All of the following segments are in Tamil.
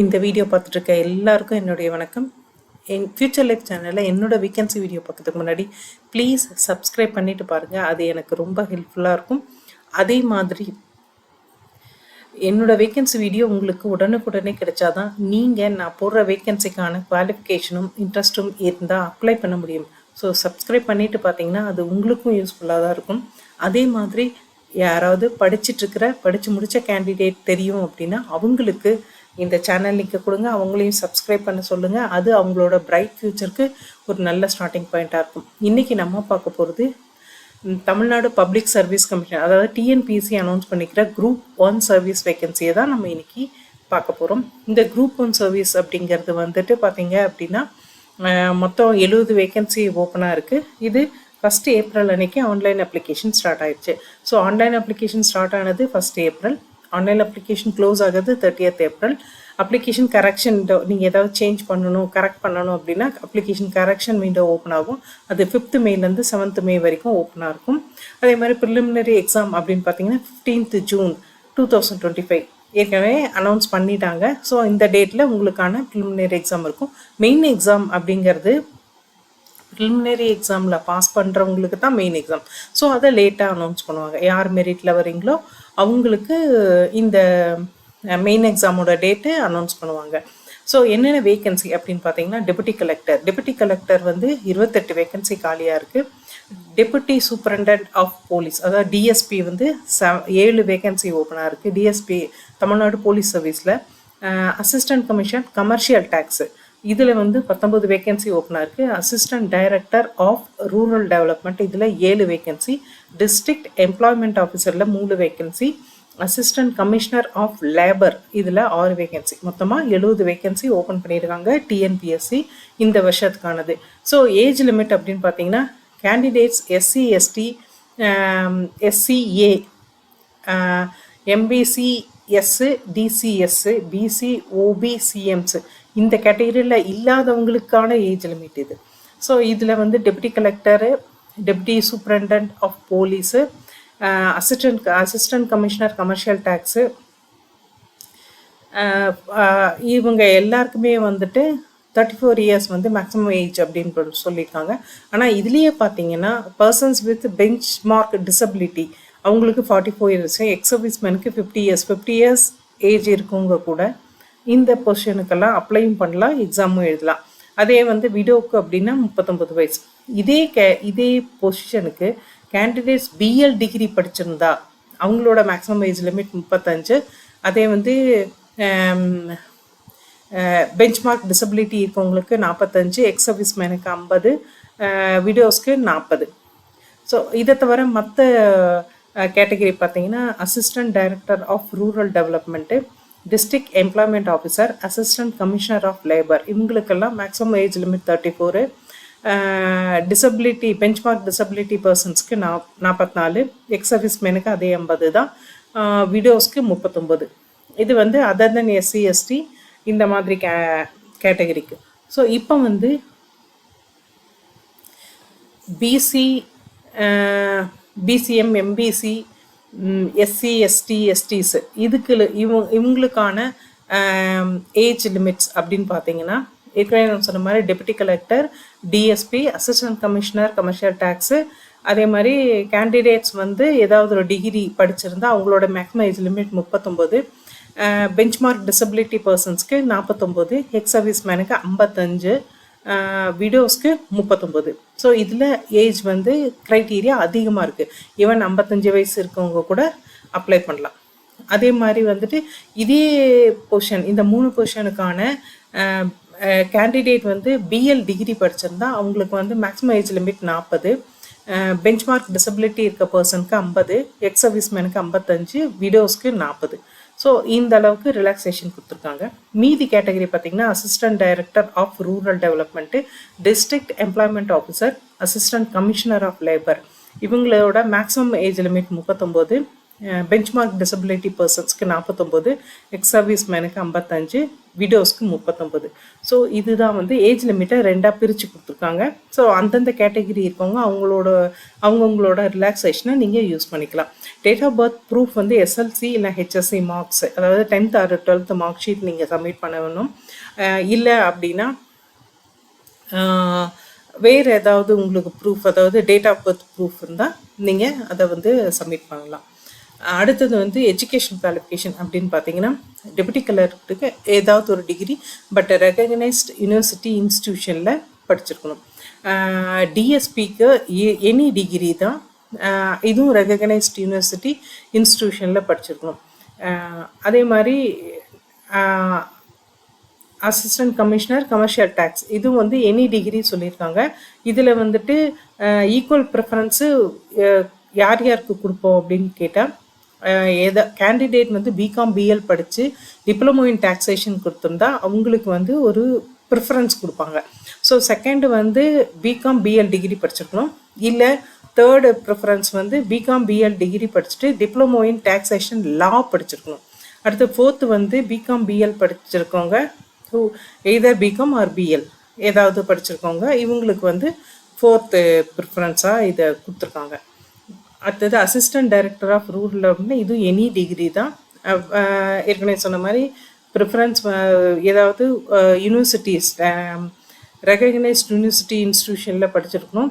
இந்த வீடியோ பார்த்துட்டு இருக்க எல்லாருக்கும் என்னுடைய வணக்கம். என் ஃபியூச்சர் லைஃப் சேனலில் என்னோட வேகன்சி வீடியோ பார்க்கறதுக்கு முன்னாடி ப்ளீஸ் சப்ஸ்கிரைப் பண்ணிட்டு பாருங்கள். அது எனக்கு ரொம்ப ஹெல்ப்ஃபுல்லாக இருக்கும். அதே மாதிரி என்னோட வேகன்சி வீடியோ உங்களுக்கு உடனுக்குடனே கிடைச்சாதான் நீங்கள் நான் போடுற வேகன்சிக்கான குவாலிஃபிகேஷனும் இன்ட்ரெஸ்ட்டும் இருந்தால் அப்ளை பண்ண முடியும். ஸோ சப்ஸ்கிரைப் பண்ணிட்டு பார்த்தீங்கன்னா அது உங்களுக்கும் யூஸ்ஃபுல்லாக தான் இருக்கும். அதே மாதிரி யாராவது படித்து முடித்த கேண்டிடேட் தெரியும் அப்படின்னா அவங்களுக்கு இந்த சேனல் லிங்க்கை கொடுங்க, அவங்களையும் சப்ஸ்கிரைப் பண்ண சொல்லுங்கள். அது அவங்களோட பிரைட் ஃப்யூச்சருக்கு ஒரு நல்ல ஸ்டார்டிங் பாயிண்ட்டாக இருக்கும். இன்றைக்கி நம்ம பார்க்க போகிறது தமிழ்நாடு பப்ளிக் சர்வீஸ் கமிஷன், அதாவது டிஎன்பிஎஸ்சி அனௌன்ஸ் பண்ணிக்கிற குரூப் 1 சர்வீஸ் வேகன்சியை தான் நம்ம இன்றைக்கி பார்க்க போகிறோம். இந்த குரூப் 1 சர்வீஸ் அப்படிங்கிறது வந்துட்டு பார்த்தீங்க அப்படின்னா மொத்தம் 70 வேகன்சி ஓப்பனாக இருக்குது. இது 1 ஏப்ரல் அன்னைக்கு ஆன்லைன் அப்ளிகேஷன் ஸ்டார்ட் ஆயிடுச்சு. ஸோ ஆன்லைன் அப்ளிகேஷன் ஸ்டார்ட் ஆனது 1 ஏப்ரல், ஆன்லைன் அப்ளிகேஷன் க்ளோஸ் ஆகுது 30th ஏப்ரல். அப்ளிகேஷன் கரெக்ஷன் நீங்கள் ஏதாவது சேஞ்ச் பண்ணணும், கரெக்ட் பண்ணணும் அப்படின்னா அப்ளிகேஷன் கரெக்ஷன் விண்டோ ஓப்பன் ஆகும். அது 5th மேலேருந்து 7th மே வரைக்கும் ஓப்பனாக இருக்கும். அதே மாதிரி ப்ரிலிமினரி எக்ஸாம் அப்படின்னு பார்த்தீங்கன்னா 15th ஜூன் 2025 ஏற்கனவே அனௌன்ஸ் பண்ணிட்டாங்க. ஸோ இந்த டேட்டில் உங்களுக்கான ப்ரிலிமினரி எக்ஸாம் இருக்கும். மெயின் எக்ஸாம் அப்படிங்கிறது ப்ரிலிமினரி எக்ஸாமில் பாஸ் பண்ணுறவங்களுக்கு தான் மெயின் எக்ஸாம். ஸோ அதை லேட்டாக அனௌன்ஸ் பண்ணுவாங்க. யார் மெரிட்டில் வரீங்களோ அவங்களுக்கு இந்த மெயின் எக்ஸாமோட டேட்டு அனௌன்ஸ் பண்ணுவாங்க. ஸோ என்னென்ன வேகன்சி அப்படின்னு பார்த்தீங்கன்னா டெபுட்டி கலெக்டர் வந்து 28 வேகன்சி காலியாக இருக்குது. டெபுட்டி சூப்பரண்டன்ட் ஆஃப் போலீஸ், அதாவது டிஎஸ்பி வந்து 7 வேகன்சி ஓப்பனாக இருக்குது. டிஎஸ்பி தமிழ்நாடு போலீஸ் சர்வீஸில். அசிஸ்டன்ட் கமிஷன் கமர்ஷியல் டேக்ஸு, இதில் வந்து 19 வேகன்சி ஓப்பனாக இருக்குது. Assistant director of rural development, இதில் 7 வேகன்சி. டிஸ்ட்ரிக்ட் எம்ப்ளாய்மெண்ட் ஆஃபீஸரில் 3 vacancy. Assistant commissioner of labour, இதில் 6 வேகன்சி. மொத்தமாக 70 வேகன்சி ஓப்பன் பண்ணியிருக்காங்க டிஎன்பிஎஸ்சி இந்த வருஷத்துக்கானது. ஸோ ஏஜ் லிமிட் அப்படின்னு பார்த்தீங்கன்னா candidates SC ST, SCA, MBC, S, DCS, BC, OB, CMs இந்த கேட்டகரியில் இல்லாதவங்களுக்கான ஏஜ் லிமிட் இது. ஸோ இதில் வந்து deputy collector, deputy superintendent of police, assistant commissioner commercial tax, இவங்க எல்லாருக்குமே வந்துட்டு 34 இயர்ஸ் வந்து மேக்ஸிமம் ஏஜ் அப்படின்னு சொல்லியிருக்காங்க. ஆனால் இதுலேயே பார்த்தீங்கன்னா persons with bench mark disability அவங்களுக்கு 44 இயர்ஸ், எக்ஸ் சர்வீஸ்மேனுக்கு 50 இயர்ஸ் ஏஜ் இருக்கவங்க கூட இந்த பொசிஷனுக்கெல்லாம் அப்ளையும் பண்ணலாம், எக்ஸாமும் எழுதலாம். அதே வந்து விடோவுக்கு அப்படின்னா 39 வயசு. இதே பொசிஷனுக்கு கேண்டிடேட்ஸ் பிஎல் டிகிரி படிச்சிருந்தா அவங்களோட மேக்ஸிமம் ஏஜ் லிமிட் 35. அதே வந்து பெஞ்ச்மார்க் டிசபிலிட்டி இருக்கவங்களுக்கு 45, எக்ஸ் சர்வீஸ்மேனுக்கு 50, விடோஸ்க்கு 40. ஸோ இதை தவிர மற்ற கேட்டகரி பார்த்தீங்கன்னா assistant director of rural development, district employment officer, assistant commissioner of labour இவங்களுக்கெல்லாம் maximum age limit 34. Disability benchmark disability பர்சன்ஸ்க்கு 44, எக்ஸ் சர்வீஸ்மேனுக்கு அதே 50 தான், விடோஸ்க்கு 39. இது வந்து அதர் தென் எஸ்சி எஸ்டி இந்த மாதிரி கேட்டகரிக்கு. ஸோ இப்போ வந்து BC, BCM, MBC, SC ST, STs இவங்களுக்கான ஏஜ் லிமிட்ஸ் அப்படின்னு பார்த்தீங்கன்னா ஏற்கனவே நான் சொன்ன மாதிரி deputy collector, DSP, assistant commissioner commercial tax, அதே மாதிரி கேண்டிடேட்ஸ் வந்து ஏதாவது ஒரு டிகிரி படிச்சிருந்தா அவங்களோட maximum age limit 39. Benchmark disability பர்சன்ஸ்க்கு 49, எக்ஸ் சர்வீஸ்மேனுக்கு 55, விடோஸ்க்கு 39. ஸோ இதில் ஏஜ் வந்து க்ரைட்டீரியா அதிகமாக இருக்குது. ஈவன் 55 வயசு இருக்கவங்க கூட அப்ளை பண்ணலாம். அதே மாதிரி வந்துட்டு இதே பொசிஷன், இந்த 3 பொசிஷனுக்கான கேண்டிடேட் வந்து பிஎல் டிகிரி படிச்சிருந்தா அவங்களுக்கு வந்து maximum age limit 40, benchmark disability இருக்க பர்சனுக்கு 50, எக்ஸ் சர்வீஸ்மேனுக்கு 55, விடோஸ்க்கு 40. ஸோ இந்த அளவுக்கு ரிலாக்ஸேஷன் கொடுத்துருக்காங்க. மீதி கேட்டகரி பார்த்திங்கன்னா assistant director of rural development, district employment officer, assistant commissioner of labour இவங்களோட maximum age limit 39, benchmark disability பர்சன்ஸ்க்கு 49, எக்ஸ் சர்வீஸ்மேனுக்கு 55, விடோஸ்க்கு 39. ஸோ இதுதான் வந்து ஏஜ் லிமிட்டை 2ஆக பிரித்து கொடுத்துருக்காங்க. ஸோ அந்தந்த கேட்டகரி இருக்கவங்க அவங்கவுங்களோட ரிலாக்ஸேஷனை நீங்கள் யூஸ் பண்ணிக்கலாம். டேட் ஆஃப் பர்த் ப்ரூஃப் வந்து எஸ்எல்சி இல்லை ஹெச்எஸ்சி மார்க்ஸ், அதாவது 10th or 12th mark sheet நீங்கள் சப்மிட் பண்ண வேணும். இல்லை அப்படின்னா வேறு ஏதாவது உங்களுக்கு ப்ரூஃப், அதாவது டேட் ஆஃப் பர்த் ப்ரூஃப் இருந்தால் நீங்கள் அதை வந்து சப்மிட் பண்ணலாம். அடுத்தது வந்து எஜுகேஷன் குவாலிஃபிகேஷன் அப்படின்னு பார்த்தீங்கன்னா டெபுட்டி கலெக்டருக்கு ஏதாவது ஒரு டிகிரி பட் ரெகக்னைஸ்ட் யூனிவர்சிட்டி இன்ஸ்டிடியூஷனில் படிச்சிருக்கணும். டிஎஸ்பிக்கு எனி டிகிரி தான், இதுவும் ரெகக்னைஸ்ட் யூனிவர்சிட்டி இன்ஸ்டிடியூஷனில் படிச்சிருக்கணும். அதே மாதிரி அசிஸ்டன்ட் கமிஷனர் கமர்ஷியல் டேக்ஸ், இதுவும் வந்து எனி டிகிரி சொல்லியிருக்காங்க. இதில் வந்துட்டு ஈக்குவல் ப்ரிஃபரன்ஸு யார் யாருக்கு கொடுப்போம் அப்படின்னு கேட்டால், கேண்டிடேட் வந்து பிகாம் பிஎல் படித்து டிப்ளமோ இன் டாக்ஸேஷன் கொடுத்துருந்தா அவங்களுக்கு வந்து ஒரு ப்ரிஃபரன்ஸ் கொடுப்பாங்க. ஸோ செகண்டு வந்து பிகாம் பிஎல் டிகிரி படிச்சிருக்கணும். இல்லை தேர்டு ப்ரிஃபரன்ஸ் வந்து பிகாம் பிஎல் டிகிரி படிச்சுட்டு டிப்ளமோ இன் டாக்ஸேஷன் லா படிச்சிருக்கணும். அடுத்து ஃபோர்த்து வந்து பிகாம் பிஎல் படிச்சிருக்கவங்க, எய்தர் பிகாம் ஆர் பிஎல் ஏதாவது படிச்சிருக்கவங்க, இவங்களுக்கு வந்து ஃபோர்த்து ப்ரிஃபரன்ஸாக இதை கொடுத்துருக்காங்க. அடுத்தது அசிஸ்டன்ட் டைரக்டர் ஆஃப் ரூரல் அப்படின்னா இது எனி டிகிரி தான். ஏற்கனவே சொன்ன மாதிரி ப்ரிஃபரன்ஸ் ஏதாவது யூனிவர்சிட்டிஸ் ரெகக்னைஸ்ட் யூனிவர்சிட்டி இன்ஸ்டிடியூஷனில் படிச்சிருக்கணும்.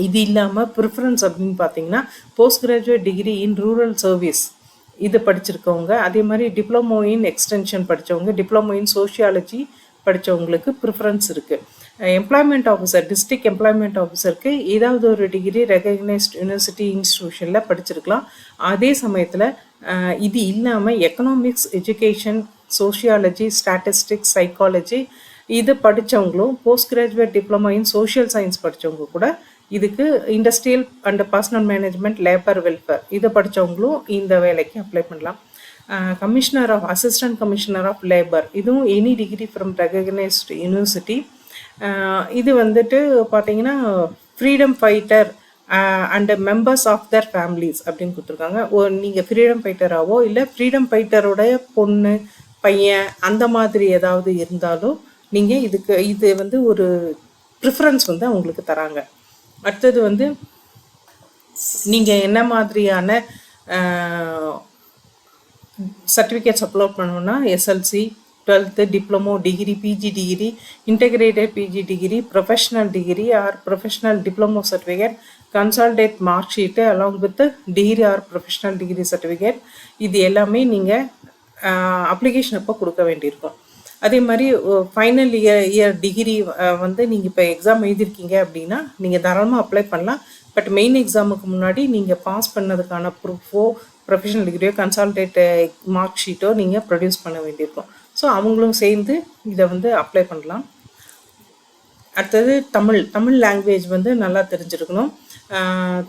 இது இல்லாமல் ப்ரிஃபரன்ஸ் அப்படின்னு பார்த்தீங்கன்னா post graduate degree in rural service இது படிச்சிருக்கவங்க, அதே மாதிரி டிப்ளமோ இன் எக்ஸ்டென்ஷன் படித்தவங்க, டிப்ளமோ இன் சோஷியாலஜி படித்தவங்களுக்கு ப்ரிஃபரன்ஸ் இருக்குது. எம்ப்ளாய்மெண்ட் ஆஃபீஸர், டிஸ்ட்ரிக்ட் எம்ப்ளாய்மெண்ட் ஆஃபீஸருக்கு ஏதாவது ஒரு டிகிரி ரெகக்னைஸ்ட் யூனிவர்சிட்டி இன்ஸ்டிடியூஷனில் படிச்சிருக்கலாம். அதே சமயத்தில் இது இல்லாமல் economics, education, sociology, statistics, psychology இது படித்தவங்களும், post graduate diploma in social science படித்தவங்க கூட இதுக்கு industrial and personnel management, labour welfare இதை படித்தவங்களும் இந்த வேலைக்கு அப்ளை பண்ணலாம். Commissioner of assistant commissioner of labour, இதுவும் any degree from recognised university. இது வந்துட்டு பார்த்தீங்கன்னா freedom fighter and members of their families அப்படின்னு கொடுத்துருக்காங்க. நீங்கள் ஃப்ரீடம் ஃபைட்டராகவோ இல்லை ஃப்ரீடம் ஃபைட்டரோடைய பொண்ணு பையன் அந்த மாதிரி ஏதாவது இருந்தாலும் நீங்கள் இது வந்து ஒரு ப்ரிஃபரன்ஸ் வந்து அவங்களுக்கு தராங்க. அடுத்தது வந்து நீங்கள் என்ன மாதிரியான சர்டிஃபிகேட்ஸ் அப்லோட் பண்ணணும்னா SSLC, 12th, diploma, degree, PG degree, integrated PG degree, professional degree or professional diploma certificate, consolidated mark sheet along with degree or professional degree certificate, இது எல்லாமே நீங்கள் அப்ளிகேஷன் அப்போ கொடுக்க வேண்டியிருக்கும். அதே மாதிரி ஃபைனல் இயர் டிகிரி வந்து நீங்கள் இப்போ எக்ஸாம் எழுதியிருக்கீங்க அப்படின்னா நீங்கள் தாராளமாக அப்ளை பண்ணலாம். பட் மெயின் எக்ஸாமுக்கு முன்னாடி நீங்கள் பாஸ் பண்ணதுக்கான ப்ரூஃபோ, ப்ரொஃபஷனல் டிகிரியோ, கன்சால்டேட் மார்க் ஷீட்டோ நீங்கள் ப்ரொடியூஸ் பண்ண வேண்டியிருக்கும். ஸோ அவங்களும் சேர்ந்து இதை வந்து அப்ளை பண்ணலாம். அடுத்தது தமிழ் லாங்குவேஜ் வந்து நல்லா தெரிஞ்சிருக்கணும்.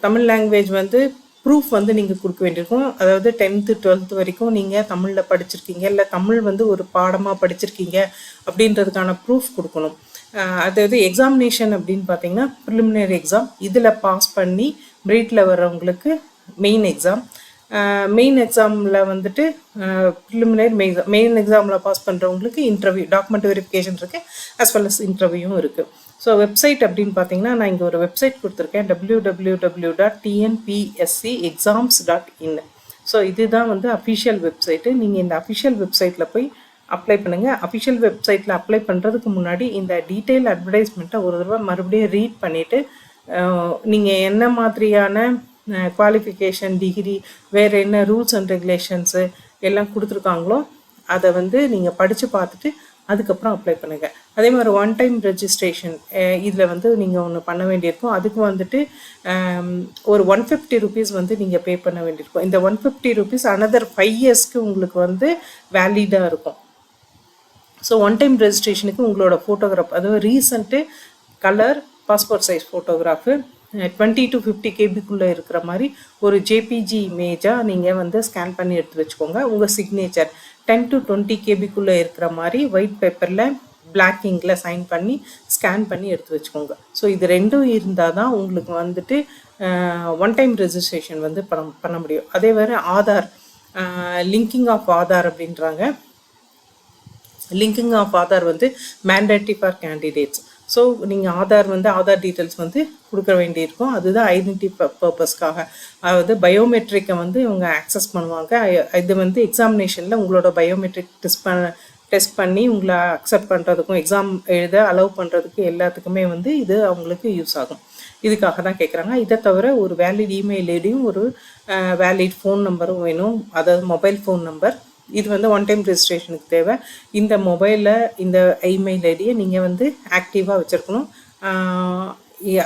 தமிழ் லாங்குவேஜ் வந்து ப்ரூஃப் வந்து நீங்கள் கொடுக்க வேண்டியிருக்கும். அதாவது 10th 12th வரைக்கும் நீங்கள் தமிழில் படிச்சிருக்கீங்க, இல்லை தமிழ் வந்து ஒரு பாடமாக படிச்சிருக்கீங்க அப்படின்றதுக்கான ப்ரூஃப் கொடுக்கணும். அதாவது எக்ஸாமினேஷன் அப்படின்னு பார்த்தீங்கன்னா ப்ரிலிமினரி எக்ஸாம், இதில் பாஸ் பண்ணி மெரிட்டில் வர்றவங்களுக்கு மெயின் எக்ஸாம். மெயின் எக்ஸாமில் வந்துட்டு ப்ரிலிமினரி மெயின் எக்ஸாமில் பாஸ் பண்ணுறவங்களுக்கு இன்டர்வியூ, டாக்குமெண்ட் வெரிஃபிகேஷன் இருக்குது, அஸ் வெல் அஸ் இன்டர்வியூவும் இருக்குது. ஸோ வெப்சைட் அப்படின்னு பார்த்தீங்கன்னா நான் இங்கே ஒரு வெப்சைட் கொடுத்துருக்கேன், www.tnpscexams.in. ஸோ இதுதான் வந்து அஃபிஷியல் வெப்சைட்டு. நீங்கள் இந்த அஃபிஷியல் வெப்சைட்டில் போய் அப்ளை பண்ணுங்கள். அஃபிஷியல் வெப்சைட்டில் அப்ளை பண்ணுறதுக்கு முன்னாடி இந்த டீட்டெயில் அட்வர்டைஸ்மெண்ட்டை ஒரு தடவை மறுபடியும் ரீட் பண்ணிவிட்டு நீங்கள் என்ன மாதிரியான குவாலிஃபிகேஷன், டிகிரி, வேறு என்ன ரூல்ஸ் அண்ட் ரெகுலேஷன்ஸு எல்லாம் கொடுத்துருக்காங்களோ அதை வந்து நீங்கள் படித்து பார்த்துட்டு அதுக்கப்புறம் அப்ளை பண்ணுங்கள். அதே மாதிரி ஒன் டைம் ரெஜிஸ்ட்ரேஷன் இதில் வந்து நீங்கள் ஒன்று பண்ண வேண்டியிருக்கும். அதுக்கு வந்துட்டு ஒரு 150 rupees வந்து நீங்கள் பே பண்ண வேண்டியிருக்கும். இந்த 150 rupees அனதர் 5 yearsக்கு உங்களுக்கு வந்து வேலிடாக இருக்கும். ஸோ ஒன் டைம் ரெஜிஸ்ட்ரேஷனுக்கு உங்களோட ஃபோட்டோகிராஃப், அதாவது recent colour passport size photograph 20 to 50 kbக்குள்ளே இருக்கிற மாதிரி ஒரு ஜேபிஜி இமேஜாக நீங்கள் வந்து ஸ்கேன் பண்ணி எடுத்து வச்சுக்கோங்க. உங்கள் சிக்னேச்சர் 10 to 20 kbக்குள்ளே இருக்கிற மாதிரி ஒயிட் பேப்பரில் பிளாக் இங்கில் சைன் பண்ணி ஸ்கேன் பண்ணி எடுத்து வச்சுக்கோங்க. ஸோ இது ரெண்டும் இருந்தால் தான் உங்களுக்கு வந்துட்டு ஒன் டைம் ரெஜிஸ்ட்ரேஷன் வந்து பண்ண முடியும். அதே வேறு ஆதார், லிங்கிங் ஆஃப் ஆதார் அப்படின்றாங்க. லிங்கிங் ஆஃப் ஆதார் வந்து மேண்டேட்ரி ஃபார் கேண்டிடேட்ஸ். ஸோ நீங்கள் ஆதார் டீட்டெயில்ஸ் வந்து கொடுக்க வேண்டியிருக்கும். அதுதான் ஐடென்டி பர்பஸ்க்காக. அதாவது பயோமெட்ரிக்கை வந்து இவங்க ஆக்சஸ் பண்ணுவாங்க. இது வந்து எக்ஸாமினேஷனில் உங்களோட பயோமெட்ரிக் டெஸ்ட் பண்ணி உங்களை அக்செப்ட் பண்ணுறதுக்கும் எக்ஸாம் எழுத அலோவ் பண்ணுறதுக்கு எல்லாத்துக்குமே வந்து இது அவங்களுக்கு யூஸ் ஆகும். இதுக்காக தான் கேட்குறாங்க. இதை தவிர ஒரு வேலிட் இமெயில் ஐடியும் ஒரு வேலிட் ஃபோன் நம்பரும் வேணும், அதாவது மொபைல் ஃபோன் நம்பர். இது வந்து ஒன் டைம் ரெஜிஸ்ட்ரேஷனுக்கு தேவை. இந்த மொபைலில் இந்த இமெயில் ஐடியை நீங்கள் வந்து ஆக்டிவாக வச்சுருக்கணும்.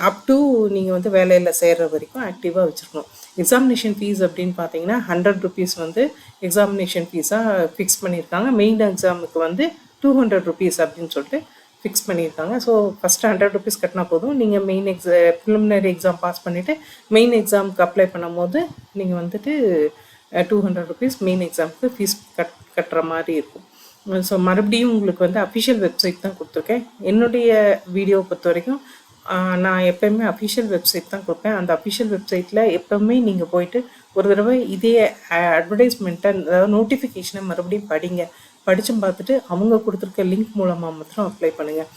அப் டு நீங்கள் வந்து வேலையில் சேர்கிற வரைக்கும் ஆக்டிவாக வச்சுருக்கணும். எக்ஸாமினேஷன் ஃபீஸ் அப்படின்னு பார்த்தீங்கன்னா 100 rupees வந்து எக்ஸாமினேஷன் ஃபீஸாக ஃபிக்ஸ் பண்ணியிருக்காங்க. மெயின் எக்ஸாமுக்கு வந்து 200 rupees அப்படின்னு சொல்லிட்டு ஃபிக்ஸ் பண்ணியிருக்காங்க. ஸோ ஃபஸ்ட்டு 100 rupees கட்டினா போதும். நீங்கள் ப்ரிலிமினரி எக்ஸாம் பாஸ் பண்ணிவிட்டு மெயின் எக்ஸாமுக்கு அப்ளை பண்ணும் போது நீங்கள் வந்துட்டு 200 rupees மெயின் எக்ஸாமுக்கு ஃபீஸ் கட்டுற மாதிரி இருக்கும். ஸோ மறுபடியும் உங்களுக்கு வந்து அஃபிஷியல் வெப்சைட் தான் கொடுத்துருக்கேன். என்னுடைய வீடியோவை பொறுத்த வரைக்கும் நான் எப்போயுமே அஃபிஷியல் வெப்சைட் தான் கொடுப்பேன். அந்த அஃபிஷியல் வெப்சைட்டில் எப்போவுமே நீங்கள் போயிட்டு ஒரு தடவை இதே அட்வர்டைஸ்மெண்ட்டை, அதாவது நோட்டிஃபிகேஷனை மறுபடியும் படிங்க. படித்தும் பார்த்துட்டு அவங்க கொடுத்துருக்க லிங்க் மூலமாக மாத்திரம் அப்ளை பண்ணுங்கள்.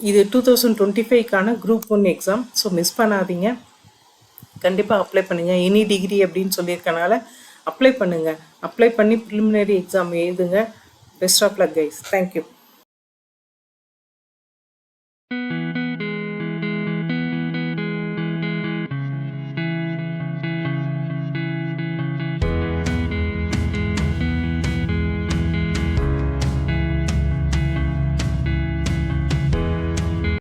இது 2025க்கான குரூப் 1 எக்ஸாம். ஸோ மிஸ் பண்ணாதீங்க, கண்டிப்பாக அப்ளை பண்ணுங்கள். எனி டிகிரி அப்படின்னு சொல்லியிருக்கனால அப்ளை பண்ணுங்கள். அப்ளை பண்ணி ப்ரிலிமினரி எக்ஸாம் எழுதுங்க. Best of luck guys. Thank you.